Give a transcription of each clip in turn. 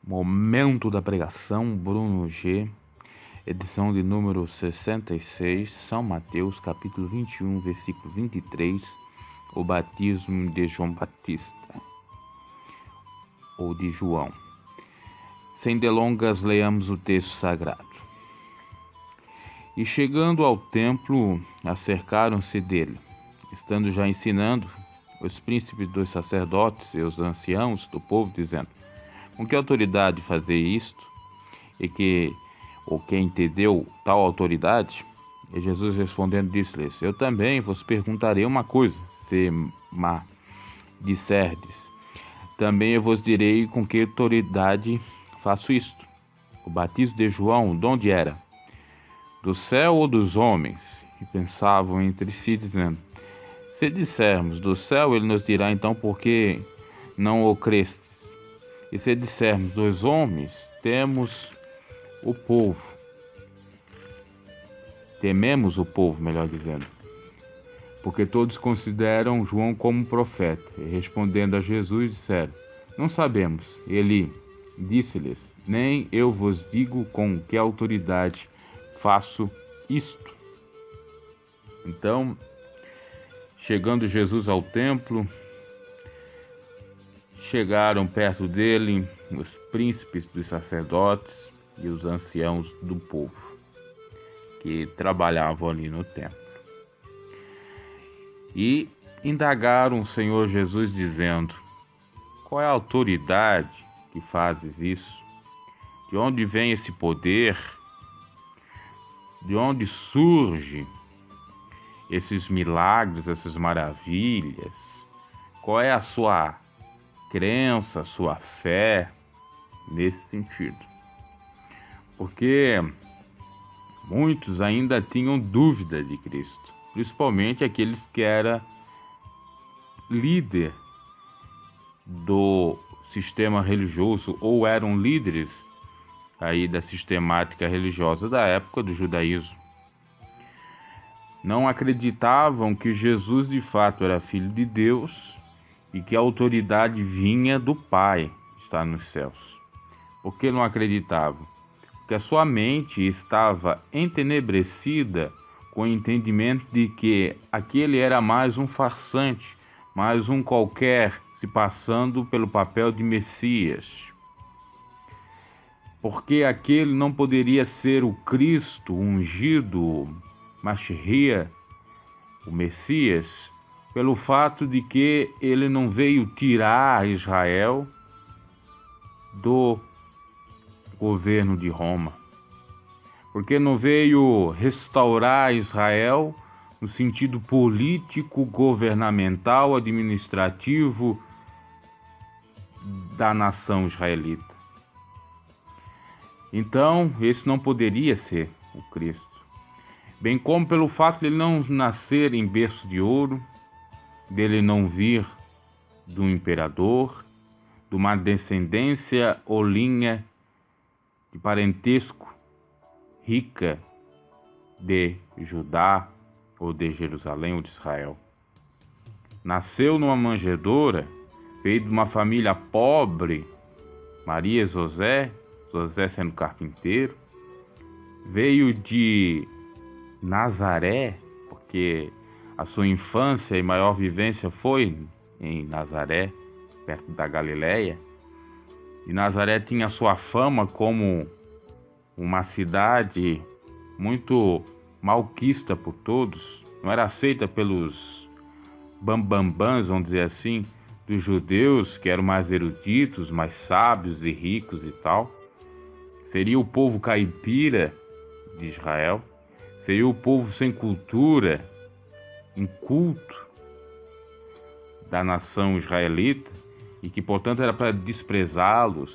Momento da pregação, Bruno G, edição de número 66, São Mateus, capítulo 21, versículo 23, o batismo de João Batista, ou de João. Sem delongas, leamos o texto sagrado. E chegando ao templo, acercaram-se dele, estando já ensinando os príncipes dos sacerdotes e os anciãos do povo, dizendo: com que autoridade fazer isto? E quem entendeu tal autoridade? E Jesus respondendo disse-lhes: eu também vos perguntarei uma coisa, se me disserdes, também eu vos direi com que autoridade faço isto. O batismo de João, de onde era? Do céu ou dos homens? E pensavam entre si, dizendo: se dissermos do céu, ele nos dirá então por que não o crestes. E se dissermos dos homens, tememos o povo, melhor dizendo, porque todos consideram João como profeta. E respondendo a Jesus, disseram: não sabemos. Ele disse-lhes: nem eu vos digo com que autoridade faço isto. Então, chegando Jesus ao templo, chegaram perto dele os príncipes dos sacerdotes e os anciãos do povo que trabalhavam ali no templo. E indagaram o Senhor Jesus, dizendo: qual é a autoridade que fazes isso? De onde vem esse poder? De onde surge esses milagres, essas maravilhas? Qual é a sua crença, sua fé nesse sentido? Porque muitos ainda tinham dúvida de Cristo, principalmente aqueles que eram líder do sistema religioso ou eram líderes aí da sistemática religiosa da época do judaísmo. Não acreditavam que Jesus de fato era filho de Deus e que a autoridade vinha do Pai, está nos céus. Por que não acreditavam? Porque a sua mente estava entenebrecida com o entendimento de que aquele era mais um farsante, mais um qualquer, se passando pelo papel de Messias. Porque aquele não poderia ser o Cristo, o ungido, Mashiach, o Messias, pelo fato de que ele não veio tirar Israel do governo de Roma, porque não veio restaurar Israel no sentido político, governamental, administrativo da nação israelita. Então, esse não poderia ser o Cristo. Bem como pelo fato de ele não nascer em berço de ouro, dele não vir do imperador, de uma descendência ou linha de parentesco rica de Judá, ou de Jerusalém, ou de Israel. Nasceu numa manjedoura, veio de uma família pobre, Maria e José sendo carpinteiro, veio de Nazaré, porque a sua infância e maior vivência foi em Nazaré, perto da Galileia. E Nazaré tinha sua fama como uma cidade muito malquista por todos, não era aceita pelos bambambãs, vamos dizer assim, dos judeus, que eram mais eruditos, mais sábios e ricos e tal. Seria o povo caipira de Israel, seria o povo sem cultura, inculto da nação israelita, e que, portanto, era para desprezá-los,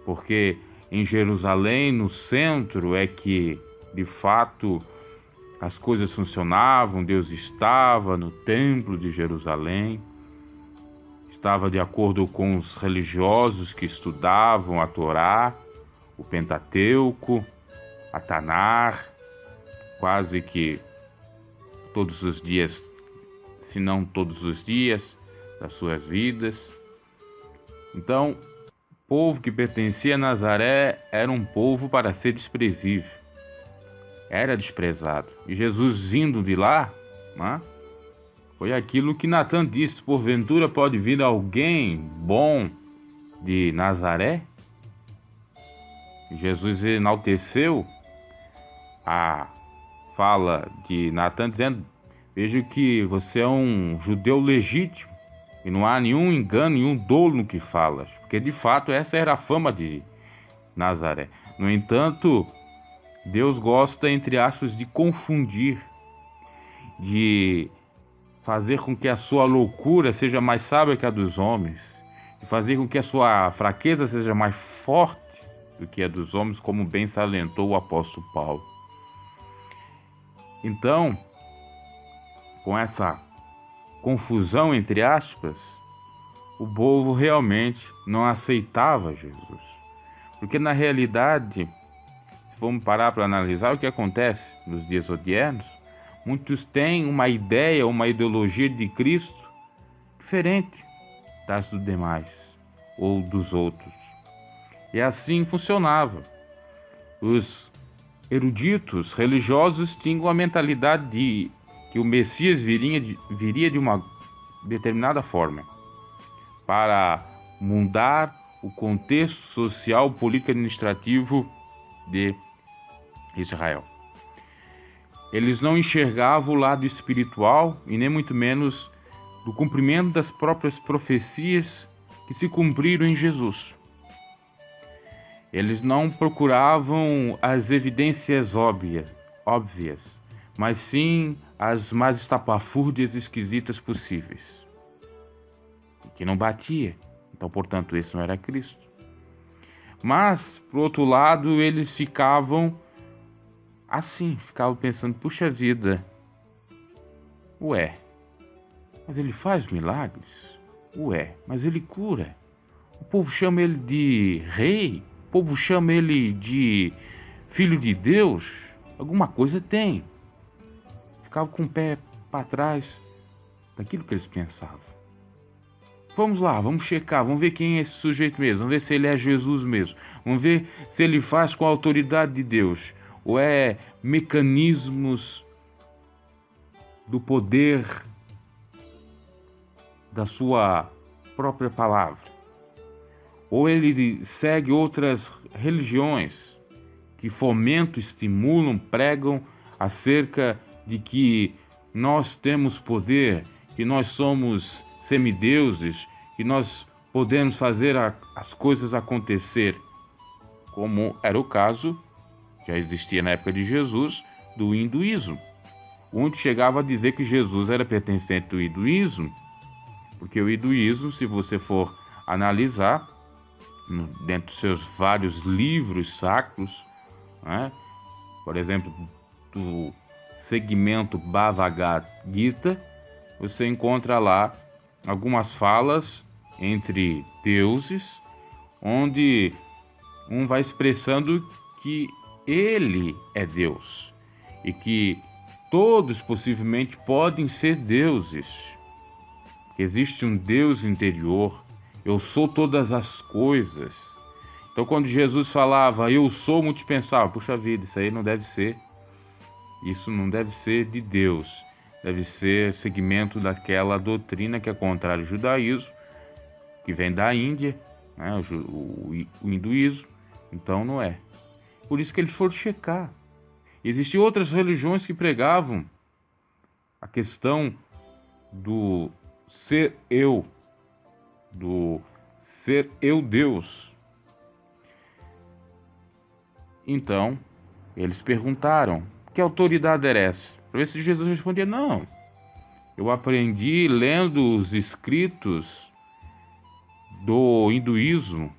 porque em Jerusalém, no centro, é que, de fato, as coisas funcionavam. Deus estava no templo de Jerusalém, estava de acordo com os religiosos que estudavam a Torá, o Pentateuco, a Tanar, quase que todos os dias, se não todos os dias, das suas vidas. Então, povo que pertencia a Nazaré era um povo para ser desprezível. Era desprezado. E Jesus indo de lá, né, foi aquilo que Natan disse: porventura pode vir alguém bom de Nazaré? Jesus enalteceu a fala de Natan, dizendo: vejo que você é um judeu legítimo e não há nenhum engano, nenhum dolo no que falas, porque de fato essa era a fama de Nazaré. No entanto, Deus gosta, entre aspas, de confundir, de fazer com que a sua loucura seja mais sábia que a dos homens, de fazer com que a sua fraqueza seja mais forte do que a dos homens, como bem salientou o apóstolo Paulo. Então, com essa confusão, entre aspas, o povo realmente não aceitava Jesus. Porque na realidade, se formos parar para analisar o que acontece nos dias odiernos, muitos têm uma ideia, uma ideologia de Cristo diferente das dos demais ou dos outros. E assim funcionava. Os eruditos religiosos tinham a mentalidade de que o Messias viria de uma determinada forma para mudar o contexto social, político e administrativo de Israel. Eles não enxergavam o lado espiritual e nem muito menos do cumprimento das próprias profecias que se cumpriram em Jesus. Eles não procuravam as evidências óbvias, mas sim as mais estapafúrdias e esquisitas possíveis, que não batia. Então, portanto, esse não era Cristo. Mas, por outro lado, eles ficavam assim, ficavam pensando: puxa vida, mas ele faz milagres? Mas ele cura? O povo chama ele de rei? O povo chama ele de filho de Deus? Alguma coisa tem. Ficavam com o pé para trás daquilo que eles pensavam. Vamos lá, vamos checar, vamos ver quem é esse sujeito mesmo, vamos ver se ele é Jesus mesmo, vamos ver se ele faz com a autoridade de Deus, ou é mecanismos do poder da sua própria palavra, ou ele segue outras religiões que fomentam, estimulam, pregam acerca de que nós temos poder, que nós somos semideuses, que nós podemos fazer as coisas acontecer, como era o caso, já existia na época de Jesus, do hinduísmo, onde chegava a dizer que Jesus era pertencente do hinduísmo, porque o hinduísmo, se você for analisar, dentro dos seus vários livros sacros, né, por exemplo, do segmento Bhagavad Gita, você encontra lá algumas falas entre deuses, onde um vai expressando que ele é Deus e que todos possivelmente podem ser deuses. Existe um Deus interior, eu sou todas as coisas. Então, quando Jesus falava eu sou, muitos pensavam: puxa vida, isso não deve ser de Deus. Deve ser segmento daquela doutrina que é contrária ao judaísmo, que vem da Índia, né, o hinduísmo. Então não é. Por isso que eles foram checar. Existiam outras religiões que pregavam a questão do ser eu Deus. Então, eles perguntaram: que autoridade era essa? Para ver se Jesus respondia: não, eu aprendi lendo os escritos do hinduísmo,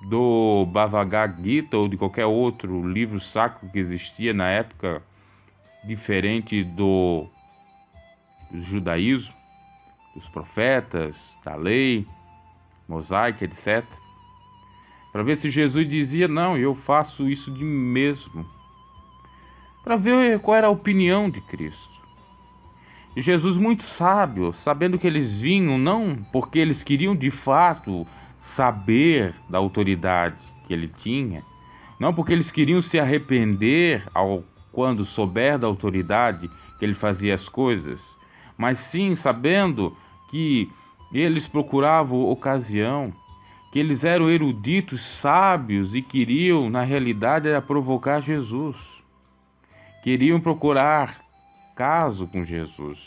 do Bhagavad Gita ou de qualquer outro livro sacro que existia na época, diferente do judaísmo, dos profetas, da lei mosaica, etc. Para ver se Jesus dizia: não, eu faço isso de mim mesmo. Para ver qual era a opinião de Cristo. Jesus, muito sábio, sabendo que eles vinham não porque eles queriam de fato saber da autoridade que ele tinha, não porque eles queriam se arrepender quando souber da autoridade que ele fazia as coisas, mas sim sabendo que eles procuravam ocasião, que eles eram eruditos, sábios e queriam, na realidade, era provocar Jesus. Queriam procurar caso com Jesus.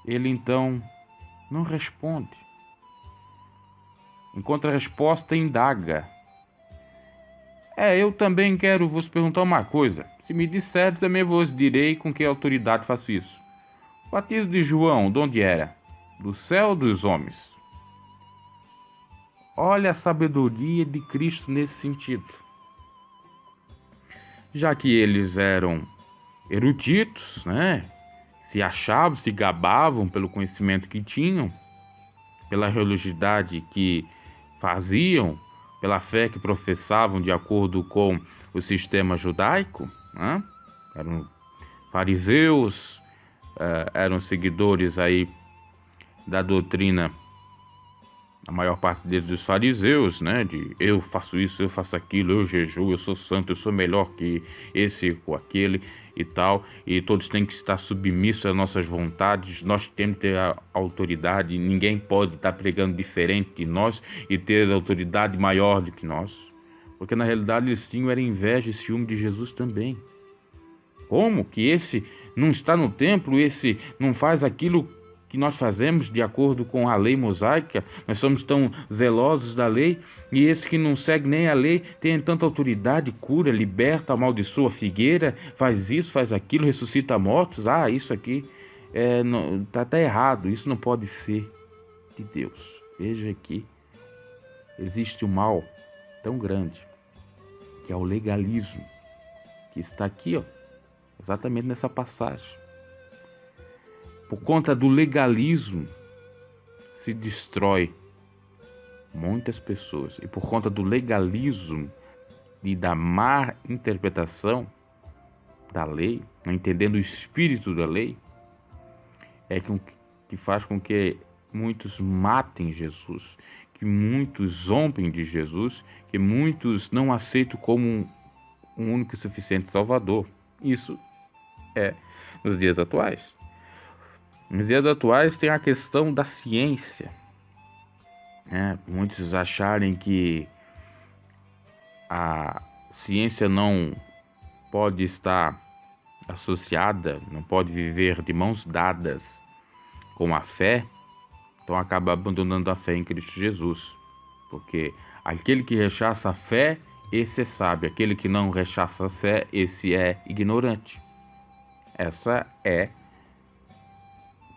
Ele então não responde. Em contraresposta, indaga. Eu também quero vos perguntar uma coisa. Se me disserdes, também vos direi com que autoridade faço isso. O batismo de João, de onde era? Do céu ou dos homens? Olha a sabedoria de Cristo nesse sentido. Já que eles eram eruditos, né? Se achavam, se gabavam pelo conhecimento que tinham, pela religiosidade que faziam, pela fé que professavam de acordo com o sistema judaico, né? Eram fariseus, eram seguidores aí da doutrina, a maior parte deles dos fariseus, né? De eu faço isso, eu faço aquilo, eu jejuo, eu sou santo, eu sou melhor que esse ou aquele e tal, e todos têm que estar submissos às nossas vontades, nós temos que ter a autoridade, ninguém pode estar pregando diferente de nós e ter autoridade maior do que nós, porque na realidade eles tinham era inveja e ciúme de Jesus também. Como que esse não está no templo, esse não faz aquilo que nós fazemos de acordo com a lei mosaica, nós somos tão zelosos da lei, e esse que não segue nem a lei tem tanta autoridade, cura, liberta, amaldiçoa a figueira, faz isso, faz aquilo, ressuscita mortos. Isso aqui tá errado, isso não pode ser de Deus. Veja que existe um mal tão grande, que é o legalismo, que está aqui, exatamente nessa passagem. Por conta do legalismo se destrói muitas pessoas, e por conta do legalismo e da má interpretação da lei, não entendendo o espírito da lei, que faz com que muitos matem Jesus, que muitos zombem de Jesus, que muitos não aceitam como um único e suficiente Salvador. Isso é nos dias atuais. Nos dias atuais tem a questão da ciência, né? Muitos acharem que a ciência não pode estar associada, não pode viver de mãos dadas com a fé, então acaba abandonando a fé em Cristo Jesus, porque aquele que rechaça a fé, esse é sábio, aquele que não rechaça a fé, esse é ignorante. Essa é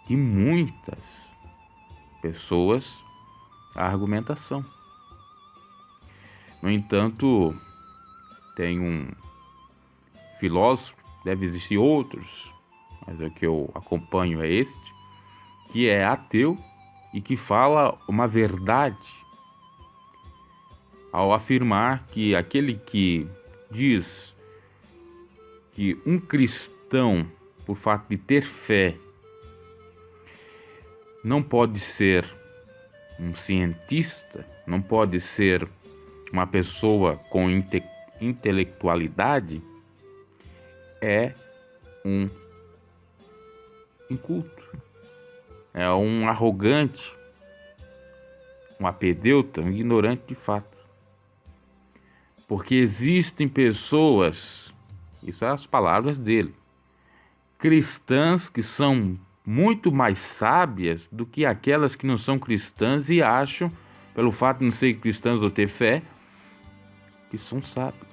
de muitas pessoas a argumentação. No entanto, tem um filósofo, deve existir outros, mas o que eu acompanho é este, que é ateu e que fala uma verdade ao afirmar que aquele que diz que um cristão, por fato de ter fé, não pode ser um cientista, não pode ser uma pessoa com intelectualidade, é um inculto, é um arrogante, um apedeuta, um ignorante de fato. Porque existem pessoas, isso são as palavras dele, cristãs que são muito mais sábias do que aquelas que não são cristãs e acham, pelo fato de não serem cristãs ou ter fé, que são sábias.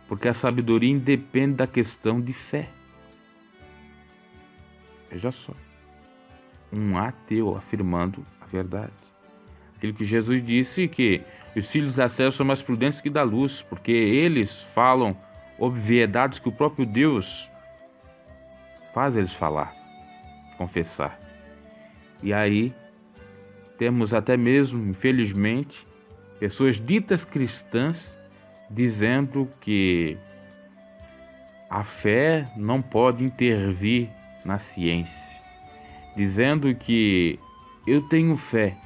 Porque a sabedoria independe da questão de fé. Veja só, um ateu afirmando a verdade. Aquilo que Jesus disse, que os filhos da trevas são mais prudentes que da luz, porque eles falam obviedades que o próprio Deus faz eles falar, confessar. E aí temos até mesmo, infelizmente, pessoas ditas cristãs dizendo que a fé não pode intervir na ciência, dizendo que eu tenho fé,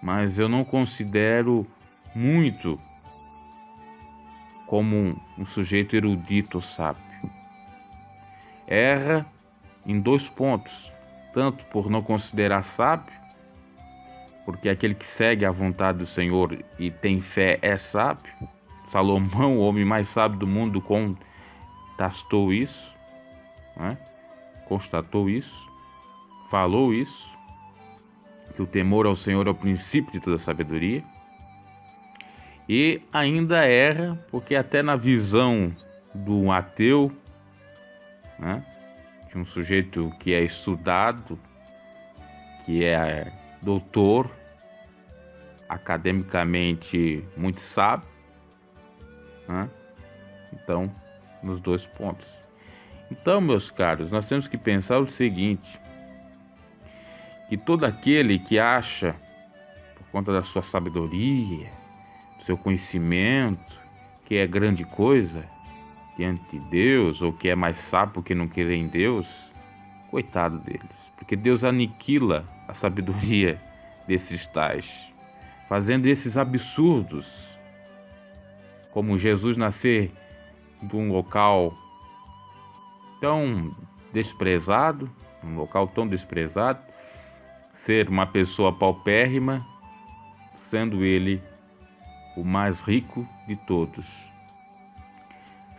mas eu não considero muito como um sujeito erudito ou sábio. Erra em 2 pontos, tanto por não considerar sábio, porque aquele que segue a vontade do Senhor e tem fé é sábio. Salomão, o homem mais sábio do mundo, constatou isso, né? Falou isso, que o temor ao Senhor é o princípio de toda sabedoria. E ainda erra, porque até na visão do ateu, né, de um sujeito que é estudado, que é doutor, academicamente muito sábio, né? Então, nos 2 pontos. Então, meus caros, nós temos que pensar o seguinte, que todo aquele que acha, por conta da sua sabedoria, do seu conhecimento, que é grande coisa diante de Deus, ou que é mais sábio porque não crê em Deus, coitado deles, porque Deus aniquila a sabedoria desses tais, fazendo esses absurdos, como Jesus nascer de um local tão desprezado, ser uma pessoa paupérrima, sendo ele o mais rico de todos,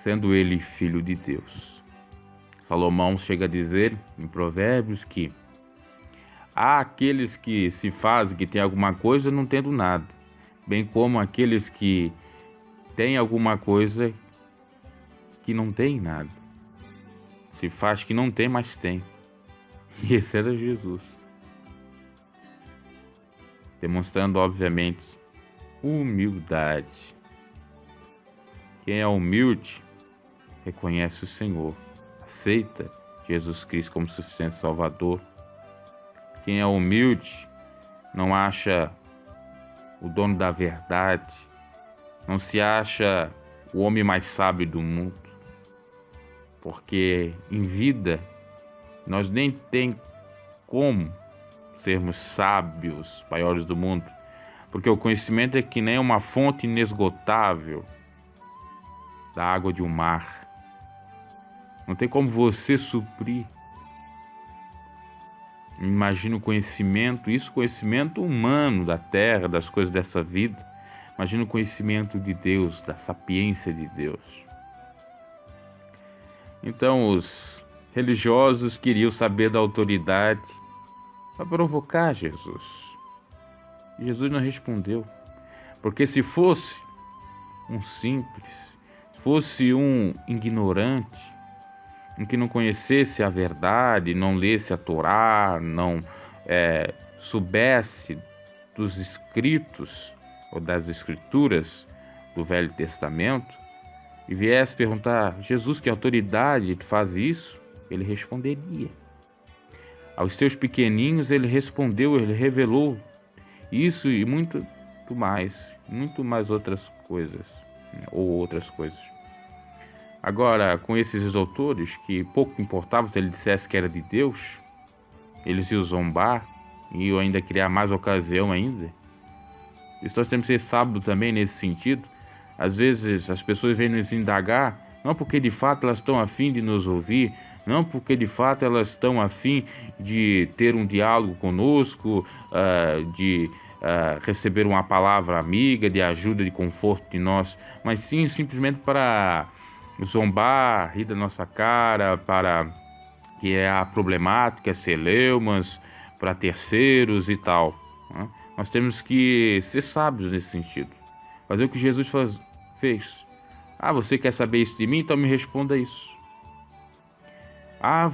sendo ele filho de Deus. Salomão chega a dizer em Provérbios que há aqueles que se fazem que tem alguma coisa não tendo nada, bem como aqueles que têm alguma coisa que não tem nada. Se faz que não tem, mas tem. E esse era Jesus. Demonstrando, obviamente, humildade. Quem é humilde reconhece o Senhor, aceita Jesus Cristo como suficiente Salvador. Quem é humilde não acha o dono da verdade, não se acha o homem mais sábio do mundo, porque em vida nós nem tem como sermos sábios, maiores do mundo, porque o conhecimento é que nem uma fonte inesgotável da água de um mar. Não tem como você suprir. Imagina o conhecimento, isso conhecimento humano da terra, das coisas dessa vida. Imagina o conhecimento de Deus, da sapiência de Deus. Então os religiosos queriam saber da autoridade para provocar Jesus. Jesus não respondeu, porque se fosse um simples, se fosse um ignorante, em que não conhecesse a verdade, não lesse a Torá, não soubesse dos escritos ou das escrituras do Velho Testamento, e viesse perguntar, Jesus, que autoridade faz isso? Ele responderia. Aos seus pequeninhos ele respondeu, ele revelou isso e muito mais outras coisas, ou outras coisas. Agora, com esses doutores, que pouco importava se ele dissesse que era de Deus, eles iam zombar e iam ainda criar mais ocasião ainda. Isso nós temos que ser sábios também nesse sentido. Às vezes as pessoas vêm nos indagar, não porque de fato elas estão a fim de nos ouvir, não porque de fato elas estão a fim de ter um diálogo conosco, de receber uma palavra amiga, de ajuda, de conforto de nós, mas sim simplesmente para zombar, rir da nossa cara, para que é a problemática, celeumas, para terceiros e tal, né? Nós temos que ser sábios nesse sentido, fazer o que Jesus fez. Você quer saber isso de mim? Então me responda isso.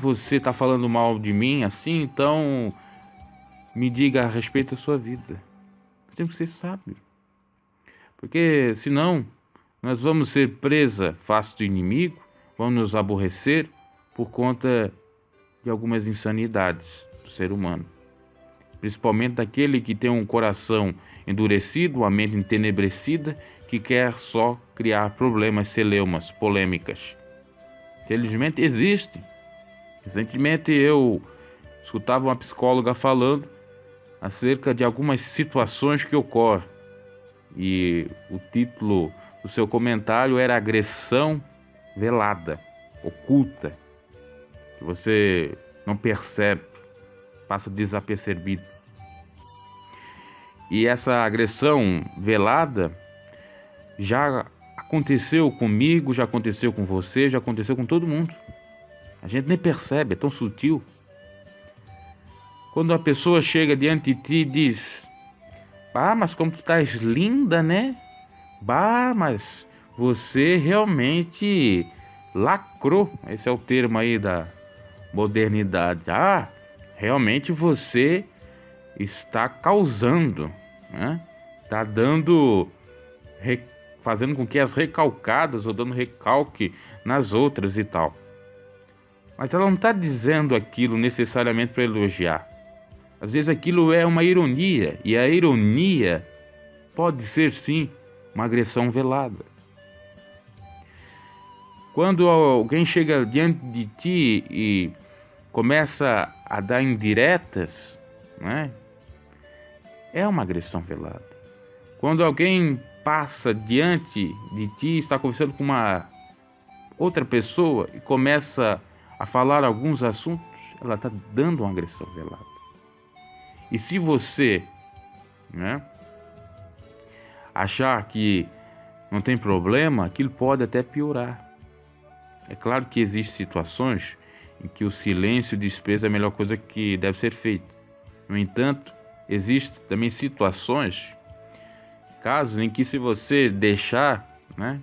Você está falando mal de mim assim? Então me diga a respeito da sua vida. Nós temos que ser sábios, porque senão nós vamos ser presa fácil do inimigo, vamos nos aborrecer por conta de algumas insanidades do ser humano. Principalmente daquele que tem um coração endurecido, uma mente entenebrecida, que quer só criar problemas, celeumas, polêmicas. Felizmente existem. Recentemente eu escutava uma psicóloga falando acerca de algumas situações que ocorrem. E o título do seu comentário era Agressão Velada, Oculta, que você não percebe, passa desapercebido. E essa agressão velada já aconteceu comigo, já aconteceu com você, já aconteceu com todo mundo. A gente nem percebe, é tão sutil. Quando a pessoa chega diante de ti e diz: "Bah, mas como tu estás linda, né? Bah, mas você realmente lacrou." Esse é o termo aí da modernidade. "Ah, realmente você está causando, né? Está dando, fazendo com que as recalcadas ou dando recalque nas outras e tal." Mas ela não está dizendo aquilo necessariamente para elogiar. Às vezes aquilo é uma ironia, e a ironia pode ser sim uma agressão velada. Quando alguém chega diante de ti e começa a dar indiretas, né? É uma agressão velada. Quando alguém passa diante de ti, está conversando com uma outra pessoa e começa a falar alguns assuntos, ela está dando uma agressão velada. E se você, né, achar que não tem problema, aquilo pode até piorar. É claro que existem situações em que o silêncio e o desprezo é a melhor coisa que deve ser feita. No entanto, existem também situações, casos em que se você deixar, né,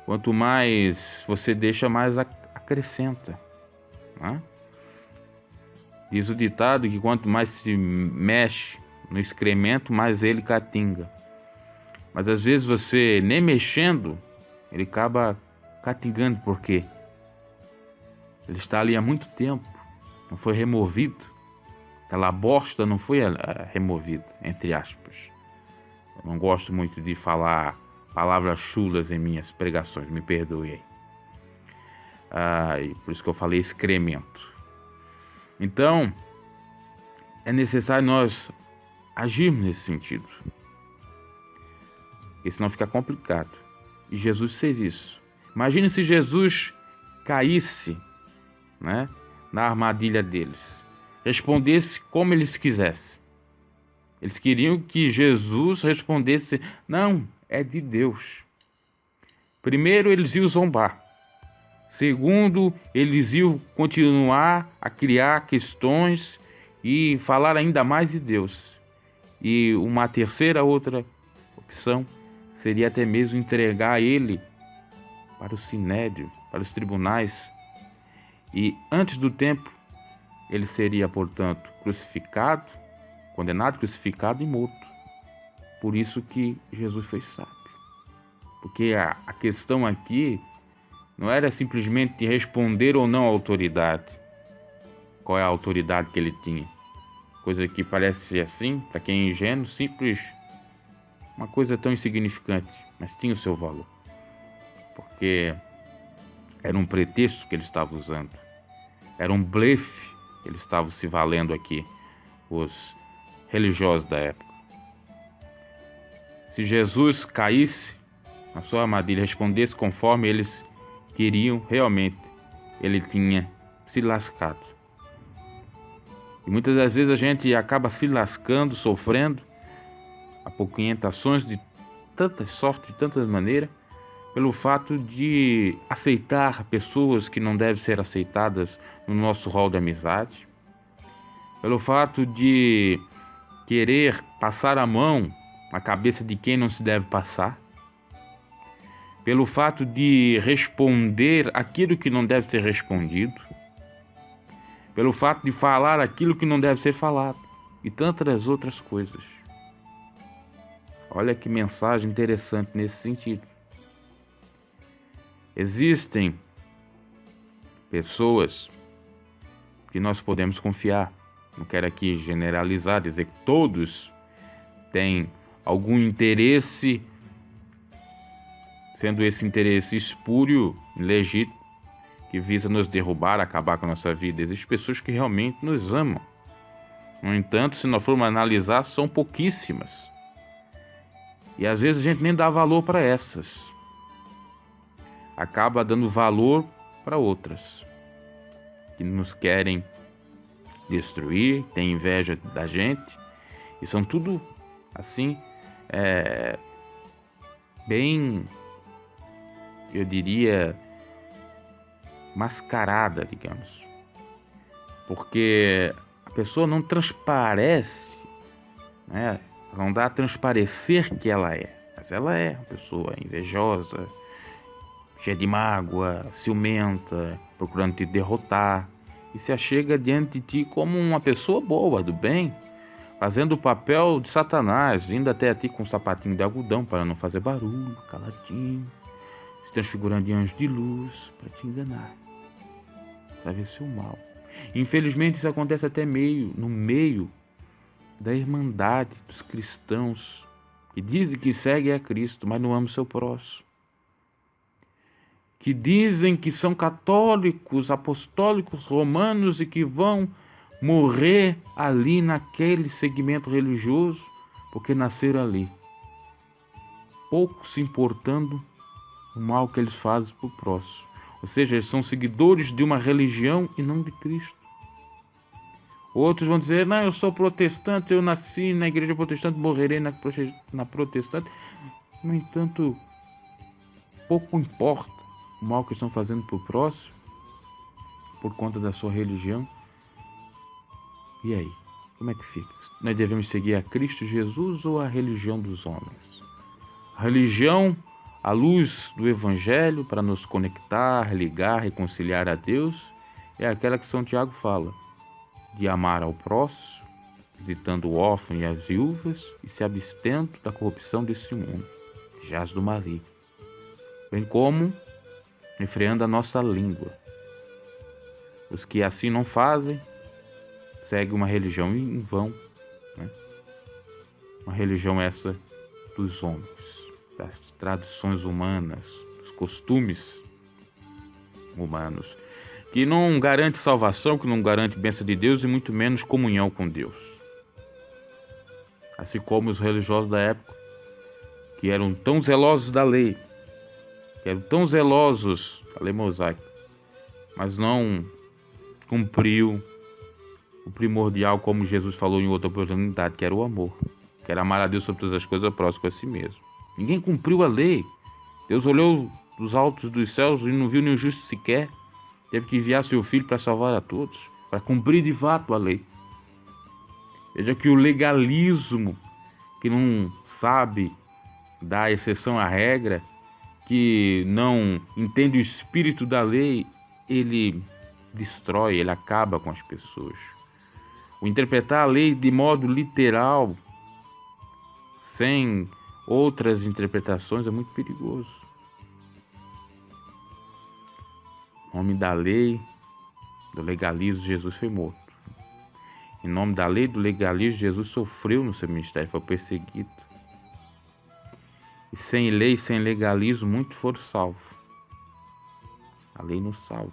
quanto mais você deixa, mais acrescenta, né? Diz o ditado que quanto mais se mexe no excremento, mais ele catinga. Mas às vezes você nem mexendo, ele acaba catingando. Por quê? Ele está ali há muito tempo, não foi removido. Aquela bosta não foi removida, entre aspas. Eu não gosto muito de falar palavras chulas em minhas pregações, me perdoe aí. E por isso que eu falei excremento. Então, é necessário nós agirmos nesse sentido, porque senão fica complicado. E Jesus fez isso. Imagine se Jesus caísse, né, na armadilha deles, respondesse como eles quisessem. Eles queriam que Jesus respondesse: "Não, é de Deus." Primeiro, eles iam zombar. Segundo, eles iam continuar a criar questões e falar ainda mais de Deus. E uma terceira outra opção seria até mesmo entregar ele para o sinédrio, para os tribunais. E antes do tempo, ele seria, portanto, crucificado, condenado, crucificado e morto. Por isso que Jesus foi sábio. Porque a questão aqui não era simplesmente responder ou não à autoridade. Qual é a autoridade que ele tinha? Coisa que parece assim, para quem é ingênuo, simples, uma coisa tão insignificante, mas tinha o seu valor. Porque era um pretexto que ele estava usando. Era um blefe que eles estavam se valendo aqui, os religiosos da época. Se Jesus caísse na sua armadilha, respondesse conforme eles queriam, realmente ele tinha se lascado. E muitas das vezes a gente acaba se lascando, sofrendo apoquentações de tantas sortes, de tantas maneiras, pelo fato de aceitar pessoas que não devem ser aceitadas no nosso rol de amizade, pelo fato de querer passar a mão na cabeça de quem não se deve passar, pelo fato de responder aquilo que não deve ser respondido, pelo fato de falar aquilo que não deve ser falado e tantas outras coisas. Olha que mensagem interessante nesse sentido. Existem pessoas que nós podemos confiar. Não quero aqui generalizar, dizer que todos têm algum interesse, sendo esse interesse espúrio, ilegítimo, que visa nos derrubar, acabar com a nossa vida. Existem pessoas que realmente nos amam, No entanto, se nós formos analisar, são pouquíssimas. E às vezes a gente nem dá valor para essas. Acaba dando valor para outras, que nos querem destruir, têm inveja da gente. E são tudo, assim, bem, eu diria, mascarada, digamos. Porque a pessoa não transparece, né? Não dá a transparecer que ela é. Mas ela é uma pessoa invejosa, cheia de mágoa, ciumenta, procurando te derrotar. E se achega diante de ti como uma pessoa boa, do bem, fazendo o papel de Satanás, vindo até ti com um sapatinho de algodão para não fazer barulho, caladinho, se transfigurando em anjo de luz para te enganar, para ver seu mal. Infelizmente isso acontece até no meio da irmandade dos cristãos, que dizem que seguem a Cristo, mas não amam o seu próximo. Que dizem que são católicos, apostólicos, romanos e que vão morrer ali naquele segmento religioso porque nasceram ali, pouco se importando o mal que eles fazem para o próximo. Ou seja, eles são seguidores de uma religião e não de Cristo. Outros vão dizer, não, eu sou protestante, eu nasci na igreja protestante, morrerei na protestante. No entanto, pouco importa o mal que estão fazendo para o próximo por conta da sua religião. E aí, como é que fica? Nós devemos seguir a Cristo Jesus ou a religião dos homens? A religião, à luz do Evangelho, para nos conectar, ligar, reconciliar a Deus, é aquela que São Tiago fala, de amar ao próximo, visitando o órfão e as viúvas e se abstendo da corrupção desse mundo, que jaz do maligno, bem como refreando a nossa língua. Os que assim não fazem, seguem uma religião em vão, né? Uma religião essa dos homens, das tradições humanas, dos costumes humanos, que não garante salvação, que não garante bênção de Deus e muito menos comunhão com Deus. Assim como os religiosos da época, que eram tão zelosos da lei, que eram tão zelosos da lei mosaica, mas não cumpriu o primordial, como Jesus falou em outra oportunidade, que era o amor, que era amar a Deus sobre todas as coisas, próximo a si mesmo. Ninguém cumpriu a lei. Deus olhou dos altos dos céus e não viu nenhum justo sequer. Teve que enviar seu filho para salvar a todos, para cumprir de fato a lei. Veja que o legalismo, que não sabe dar exceção à regra, que não entende o espírito da lei, ele destrói, ele acaba com as pessoas. O interpretar a lei de modo literal, sem outras interpretações, é muito perigoso. Em nome da lei, do legalismo, Jesus foi morto. Em nome da lei, do legalismo, Jesus sofreu no seu ministério, foi perseguido. E sem lei, sem legalismo, muitos foram salvos. A lei não salva,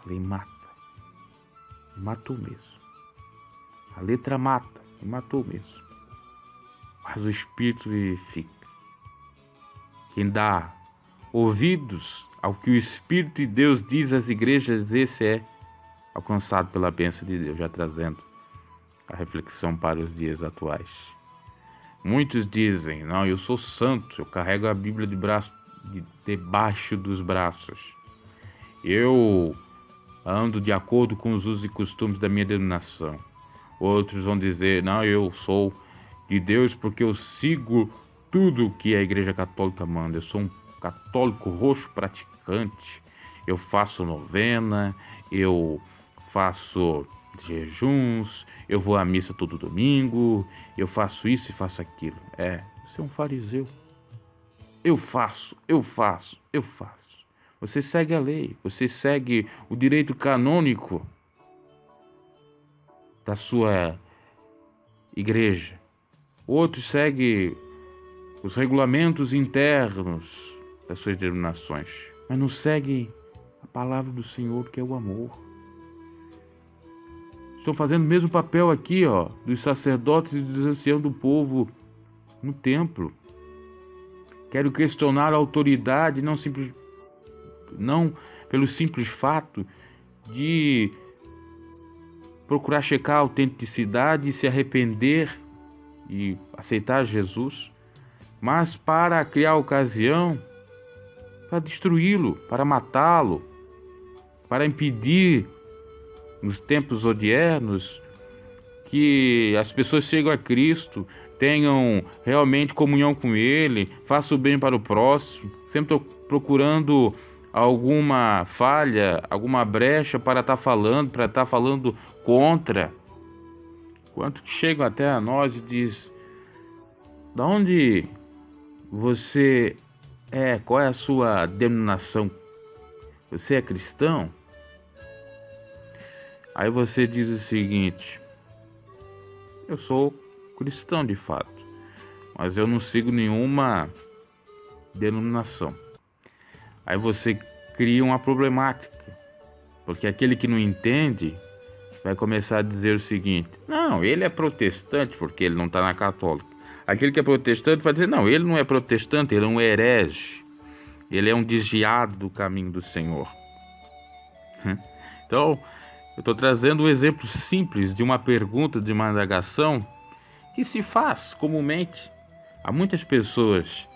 a lei mata. Matou mesmo. A letra mata, e matou mesmo. Mas o Espírito vivifica. Quem dá ouvidos ao que o Espírito de Deus diz às igrejas, esse é alcançado pela bênção de Deus, já trazendo a reflexão para os dias atuais. Muitos dizem, não, eu sou santo, eu carrego a Bíblia debaixo dos braços. Eu ando de acordo com os usos e costumes da minha denominação. Outros vão dizer, não, eu sou de Deus porque eu sigo tudo que a Igreja Católica manda. Eu sou um católico roxo praticante, eu faço novena, eu faço jejuns, eu vou à missa todo domingo, eu faço isso e faço aquilo. Você é um fariseu. Eu faço. Você segue a lei, você segue o direito canônico da sua igreja. Outros seguem os regulamentos internos das suas denominações, mas não seguem a palavra do Senhor, que é o amor. estão fazendo o mesmo papel aqui, ó, dos sacerdotes e dos anciãos do povo no templo. Quero questionar a autoridade, não pelo simples fato de procurar checar a autenticidade e se arrepender e aceitar Jesus, mas para criar ocasião para destruí-lo, para matá-lo, para impedir, nos tempos odiernos, que as pessoas cheguem a Cristo, tenham realmente comunhão com Ele, façam o bem para o próximo. Sempre estou procurando alguma falha, alguma brecha para estar falando contra. Quanto que chegam até a nós e diz: da onde você é? Qual é a sua denominação? Você é cristão? Aí você diz o seguinte: eu sou cristão de fato, mas eu não sigo nenhuma denominação. Aí você cria uma problemática, porque aquele que não entende vai começar a dizer o seguinte: não, ele é protestante porque ele não está na católica. Aquele que é protestante vai dizer: não, ele não é protestante, ele é um herege, ele é um desviado do caminho do Senhor. Então, eu estou trazendo um exemplo simples de uma pergunta, de uma indagação que se faz comumente. Há muitas pessoas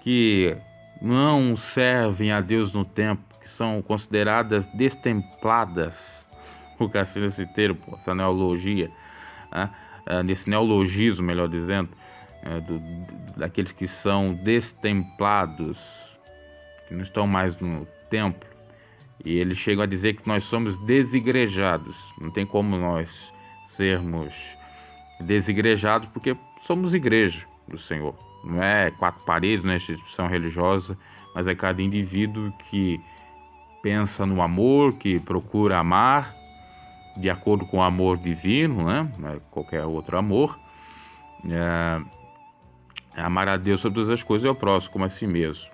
que não servem a Deus no templo, que são consideradas destempladas, por causa desse termo, essa neologia, nesse neologismo, melhor dizendo, daqueles que são destemplados, que não estão mais no templo. E eles chegam a dizer que nós somos desigrejados. Não tem como nós sermos desigrejados, porque somos igreja do Senhor. Não é quatro paredes, não é instituição religiosa, mas é cada indivíduo que pensa no amor, que procura amar de acordo com o amor divino, né? Não é qualquer outro amor. Amar a Deus sobre todas as coisas e ao próximo como a si mesmo.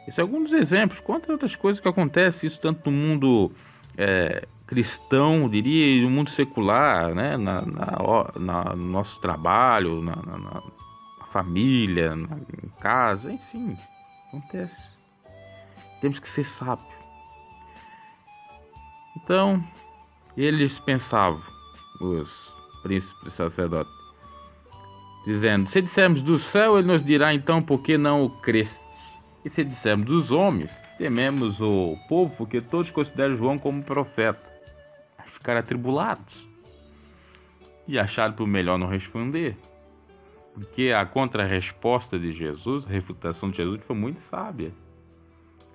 Esses são alguns exemplos. Quantas outras coisas que acontecem, isso tanto no mundo cristão, diria, e no mundo secular, né? No nosso trabalho, na família, em casa, enfim, acontece. Temos que ser sábios. Então, eles pensavam, os príncipes sacerdotes, dizendo: se dissermos do céu, ele nos dirá então por que não o creste. E se dissermos dos homens, tememos o povo, porque todos consideram João como profeta. Ficaram atribulados e acharam por melhor não responder, porque a contra-resposta de Jesus, a refutação de Jesus, foi muito sábia.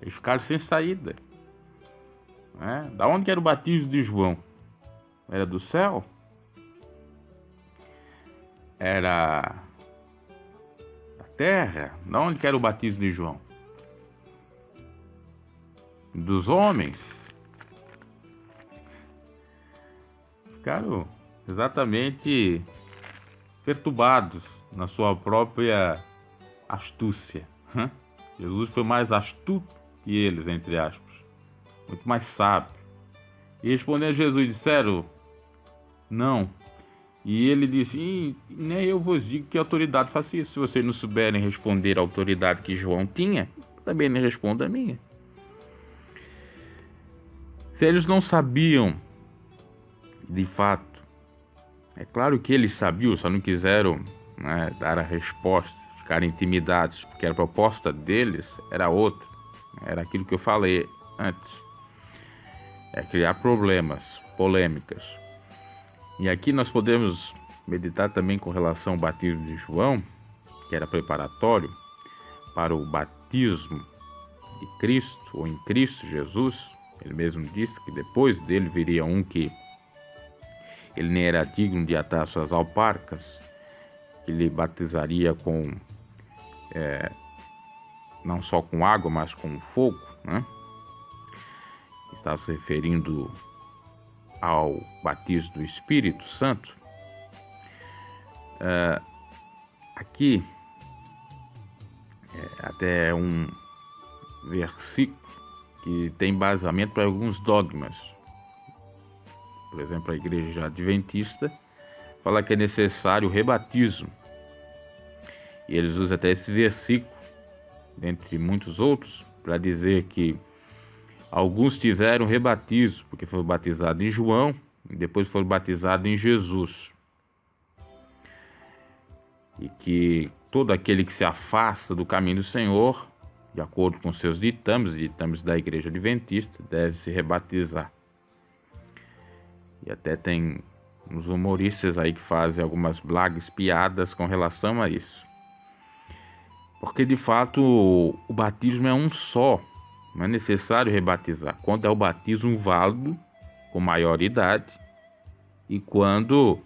Eles ficaram sem saída. Da onde que era o batismo de João? Era do céu? Era da terra? Da onde que era o batismo de João? Dos homens? Ficaram exatamente perturbados na sua própria astúcia. Jesus foi mais astuto que eles, entre aspas, muito mais sábio. E respondendo Jesus, disseram: não. E ele disse: nem eu vos digo que a autoridade faça isso. Se vocês não souberem responder a autoridade que João tinha, também não responda a minha. Se eles não sabiam, de fato, é claro que eles sabiam, só não quiseram dar a resposta, ficaram intimidados, porque a proposta deles era outra, era aquilo que eu falei antes, criar problemas, polêmicas. E aqui nós podemos meditar também com relação ao batismo de João, que era preparatório para o batismo de Cristo, ou em Cristo Jesus. Ele mesmo disse que depois dele viria um que ele nem era digno de atar suas alparcas, que lhe batizaria com não só com água, mas com fogo, né? Estava se referindo ao batismo do Espírito Santo. Aqui até um versículo que tem embasamento para alguns dogmas por exemplo, a igreja adventista, fala que é necessário o rebatismo. E eles usam até esse versículo, dentre muitos outros, para dizer que alguns tiveram rebatismo, porque foram batizados em João e depois foram batizados em Jesus. E que todo aquele que se afasta do caminho do Senhor, de acordo com seus ditames da igreja adventista, deve se rebatizar. E até tem uns humoristas aí que fazem algumas blagues, piadas com relação a isso. Porque de fato o batismo é um só, não é necessário rebatizar. Quando é o batismo válido, com maioridade, e quando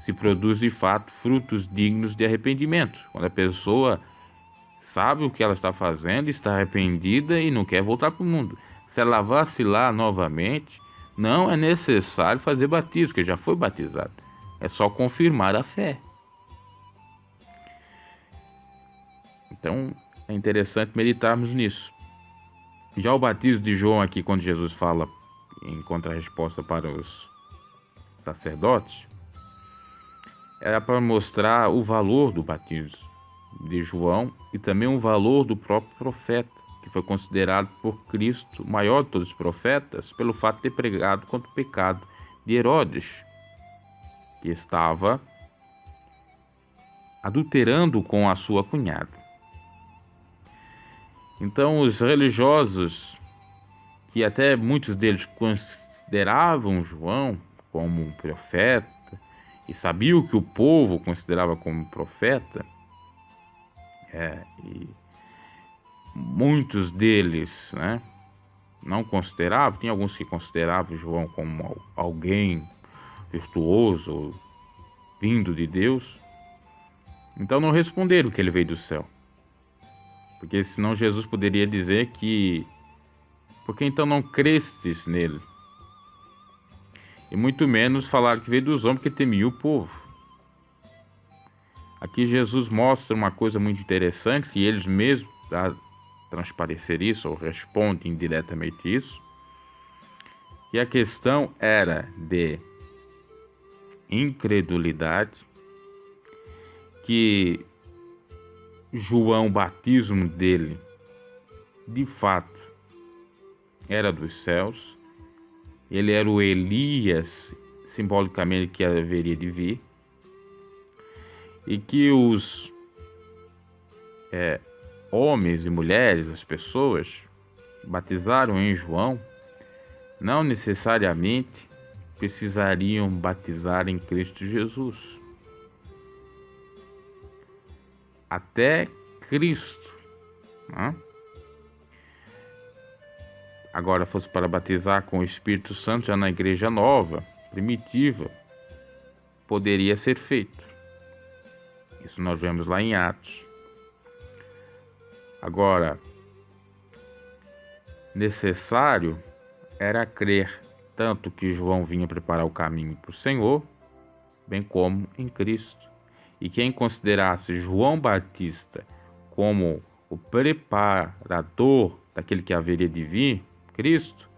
se produz de fato frutos dignos de arrependimento. Quando a pessoa sabe o que ela está fazendo, está arrependida e não quer voltar para o mundo. Se ela vacilar novamente, não é necessário fazer batismo, porque já foi batizado. É só confirmar a fé. Então, é interessante meditarmos nisso. Já o batismo de João aqui, quando Jesus fala em contra-resposta para os sacerdotes, era para mostrar o valor do batismo de João e também o valor do próprio profeta, que foi considerado por Cristo o maior de todos os profetas, pelo fato de ter pregado contra o pecado de Herodes, que estava adulterando com a sua cunhada. Então os religiosos, que até muitos deles consideravam João como um profeta e sabiam que o povo considerava como profeta, e muitos deles, não consideravam, tinha alguns que consideravam João como alguém virtuoso, vindo de Deus, então não responderam que ele veio do céu. Porque senão Jesus poderia dizer que, porque então não crestes nele? E muito menos falar que veio dos homens, que temia o povo. Aqui Jesus mostra uma coisa muito interessante, e eles mesmos dão transparecer isso, ou respondem diretamente isso, que a questão era de incredulidade, que João, o batismo dele, de fato, era dos céus. Ele era o Elias, simbolicamente, que haveria de vir. E que os homens e mulheres, as pessoas, batizaram em João, não necessariamente precisariam batizar em Cristo Jesus. Até Cristo, Agora, fosse para batizar com o Espírito Santo já na igreja nova, primitiva, poderia ser feito. Isso nós vemos lá em Atos. Agora, necessário era crer tanto que João vinha preparar o caminho para o Senhor, bem como em Cristo. E quem considerasse João Batista como o preparador daquele que haveria de vir, Cristo,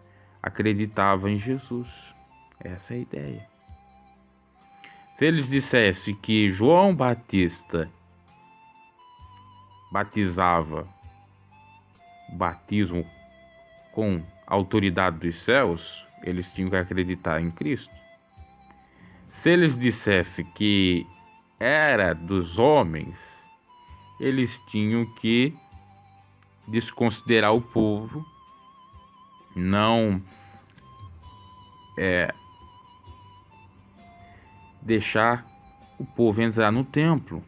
acreditava em Jesus. Essa é a ideia. Se eles dissessem que João Batista batizava batismo com autoridade dos céus, eles tinham que acreditar em Cristo. Se eles dissessem que era dos homens, eles tinham que desconsiderar o povo, não deixar o povo entrar no templo,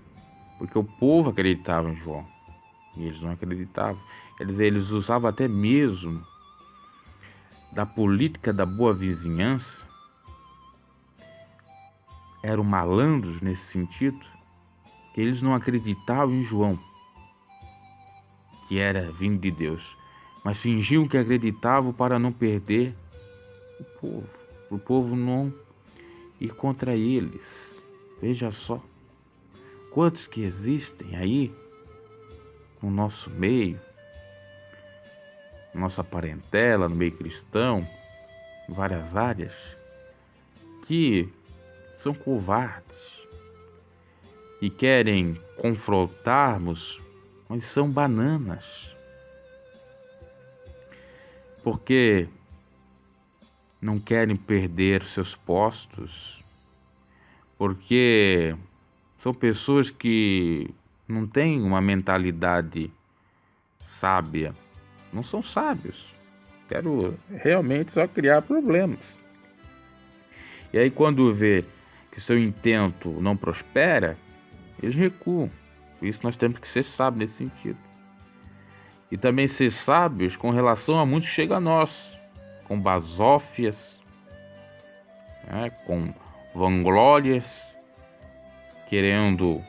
porque o povo acreditava em João e eles não acreditavam. Eles usavam até mesmo da política da boa vizinhança, eram malandros nesse sentido, que eles não acreditavam em João, que era vindo de Deus, mas fingiam que acreditavam para não perder o povo não ir contra eles. Veja só, quantos que existem aí no nosso meio, nossa parentela, no meio cristão, em várias áreas, que são covardes e querem confrontarmos, mas são bananas. Porque não querem perder seus postos, porque são pessoas que não têm uma mentalidade sábia, não são sábios. Quero realmente só criar problemas. E aí quando vê que seu intento não prospera, eles recuam. Por isso nós temos que ser sábios nesse sentido. E também ser sábios com relação a muito que chega a nós, com basófias, né, com vanglórias, querendo,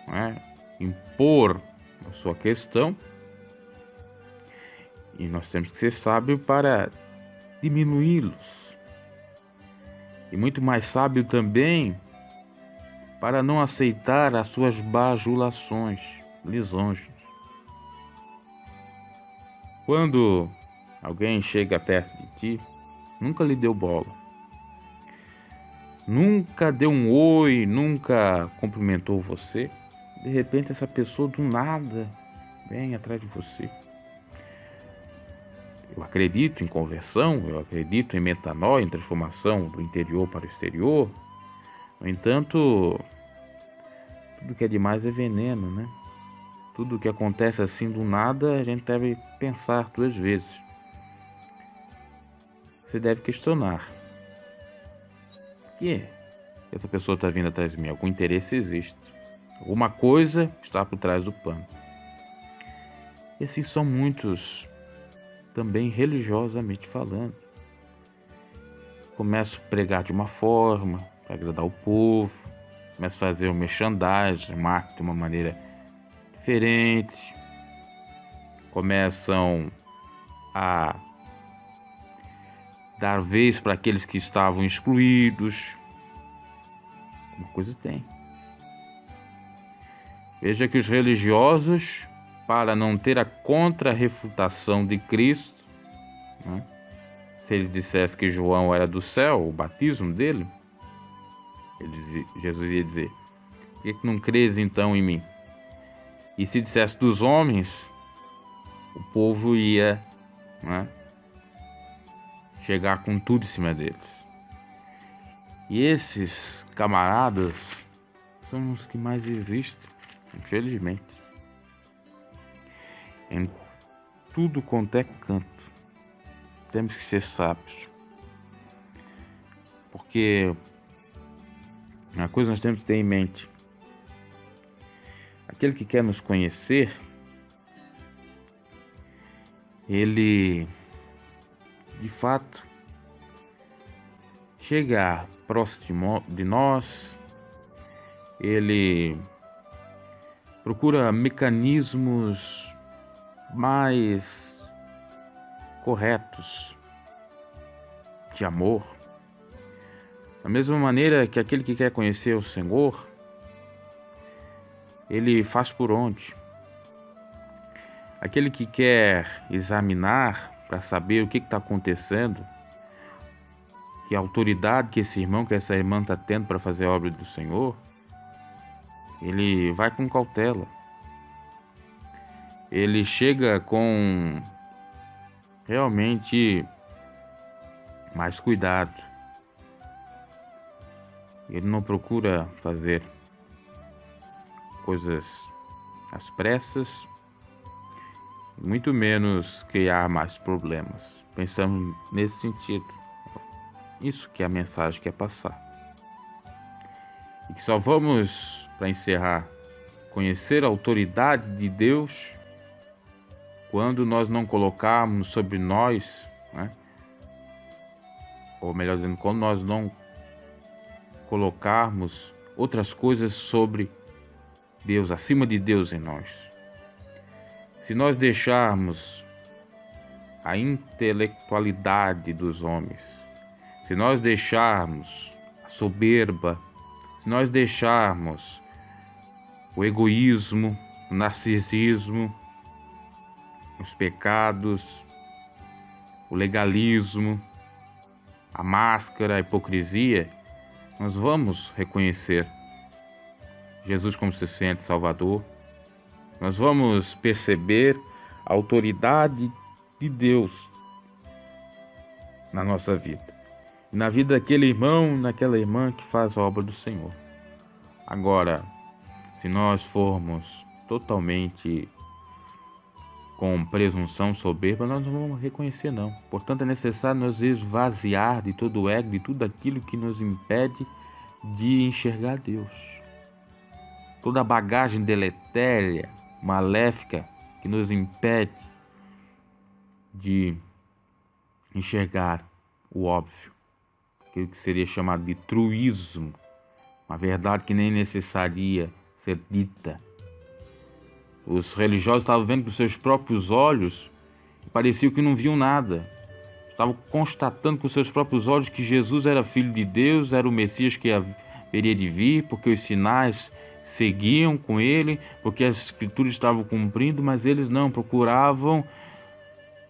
né, impor a sua questão. E nós temos que ser sábios para diminuí-los. E muito mais sábio também para não aceitar as suas bajulações, lisonjas. Quando alguém chega perto de ti, nunca lhe deu bola, nunca deu um oi, nunca cumprimentou você, de repente essa pessoa do nada vem atrás de você. Eu acredito em conversão, eu acredito em metanoia, em transformação do interior para o exterior. No entanto, tudo que é demais é veneno, né? Tudo que acontece assim do nada, a gente deve pensar 2 vezes. Você deve questionar. Por que essa pessoa está vindo atrás de mim? Algum interesse existe. Alguma coisa está por trás do pano. E assim são muitos, também religiosamente falando. Começo a pregar de uma forma, para agradar o povo. Começo a fazer o merchandising, marketing de uma maneira diferente. Começam a dar vez para aqueles que estavam excluídos. Uma coisa tem. Veja que os religiosos, para não ter a contra-refutação de Cristo, né? Se ele dissesse que João era do céu, o batismo dele, Jesus ia dizer: por que não crês então em mim? E se dissesse dos homens, o povo ia, né, chegar com tudo em cima deles. E esses camaradas são os que mais existem, infelizmente. Em tudo quanto é canto, temos que ser sábios. Porque uma coisa nós temos que ter em mente: aquele que quer nos conhecer, ele de fato chega próximo de nós, ele procura mecanismos mais corretos de amor. Da mesma maneira que aquele que quer conhecer o Senhor, ele faz por onde? Aquele que quer examinar para saber o que está acontecendo, que autoridade que esse irmão, que essa irmã está tendo para fazer a obra do Senhor, ele vai com cautela. Ele chega com realmente mais cuidado. Ele não procura fazer coisas às pressas, muito menos criar mais problemas. Pensamos nesse sentido. Isso que é a mensagem que quer passar. E que só vamos, para encerrar, conhecer a autoridade de Deus quando nós não colocarmos sobre nós, né? Ou melhor dizendo, quando nós não colocarmos outras coisas sobre Deus, acima de Deus em nós. Se nós deixarmos a intelectualidade dos homens, se nós deixarmos a soberba, se nós deixarmos o egoísmo, o narcisismo, os pecados, o legalismo, a máscara, a hipocrisia, nós vamos reconhecer Jesus como se sente Salvador, nós vamos perceber a autoridade de Deus na nossa vida, e na vida daquele irmão, naquela irmã que faz a obra do Senhor. Agora, se nós formos totalmente com presunção soberba, nós não vamos reconhecer não. Portanto, é necessário nos esvaziar de todo o ego, de tudo aquilo que nos impede de enxergar Deus. Toda a bagagem deletéria, maléfica, que nos impede de enxergar o óbvio, aquilo que seria chamado de truísmo, uma verdade que nem necessaria ser dita. Os religiosos estavam vendo com seus próprios olhos e parecia que não viam nada. Estavam constatando com seus próprios olhos que Jesus era filho de Deus, era o Messias que haveria de vir, porque os sinais seguiam com ele, porque as escrituras estavam cumprindo, mas eles não, procuravam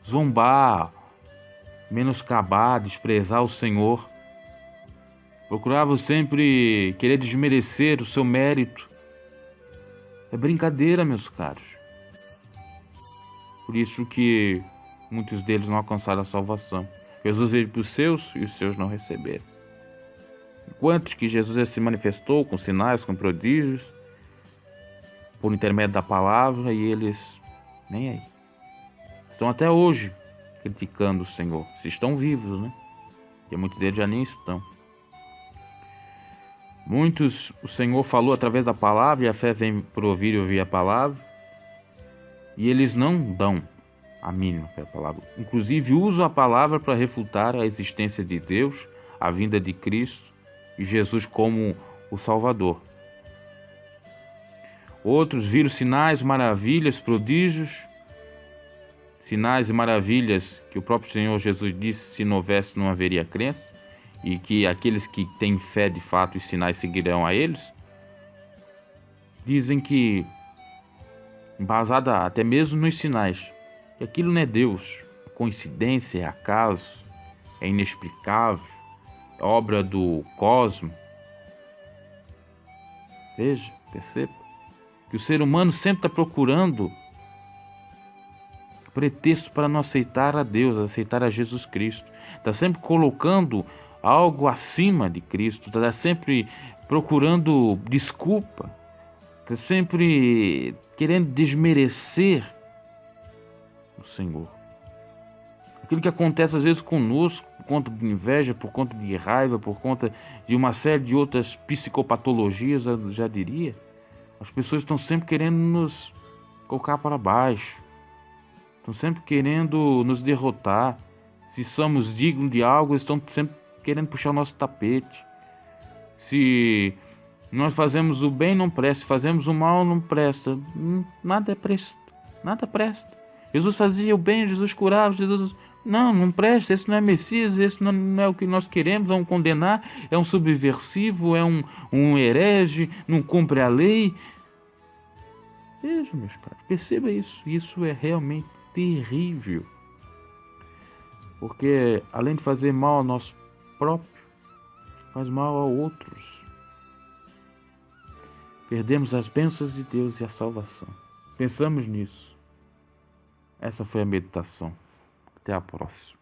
zombar, menoscabar, desprezar o Senhor. Procuravam sempre querer desmerecer o seu mérito. É brincadeira, meus caros. Por isso que muitos deles não alcançaram a salvação. Jesus veio para os seus e os seus não receberam. Enquanto que Jesus se manifestou com sinais, com prodígios, por intermédio da palavra, e eles nem aí. Estão até hoje criticando o Senhor. Se estão vivos, né? Porque muitos deles já nem estão. Muitos, o Senhor falou através da palavra, e a fé vem por ouvir e ouvir a palavra, e eles não dão a mínima para a palavra. Inclusive, usam a palavra para refutar a existência de Deus, a vinda de Cristo e Jesus como o Salvador. Outros viram sinais, maravilhas, prodígios, sinais e maravilhas que o próprio Senhor Jesus disse: se não houvesse, não haveria crença. E que aqueles que têm fé de fato, os sinais seguirão a eles, dizem que, embasada até mesmo nos sinais, que aquilo não é Deus, é coincidência, é acaso, é inexplicável, é obra do cosmos. Veja, perceba, que o ser humano sempre está procurando pretexto para não aceitar a Deus, aceitar a Jesus Cristo. Está sempre colocando algo acima de Cristo, está sempre procurando desculpa, está sempre querendo desmerecer o Senhor. Aquilo que acontece às vezes conosco, por conta de inveja, por conta de raiva, por conta de uma série de outras psicopatologias, eu já diria, as pessoas estão sempre querendo nos colocar para baixo, estão sempre querendo nos derrotar. Se somos dignos de algo, estão sempre querendo puxar o nosso tapete. Se nós fazemos o bem, não presta. Se fazemos o mal, não presta. Nada presta. Nada presta. Jesus fazia o bem, Jesus curava, Jesus... Não presta. Esse não é Messias, esse não é o que nós queremos. Vamos condenar. É um subversivo, é um herege, não cumpre a lei. Veja, meus caros, perceba isso. Isso é realmente terrível. Porque além de fazer mal ao nosso próprio, faz mal a outros. Perdemos as bênçãos de Deus e a salvação. Pensamos nisso. Essa foi a meditação. Até a próxima.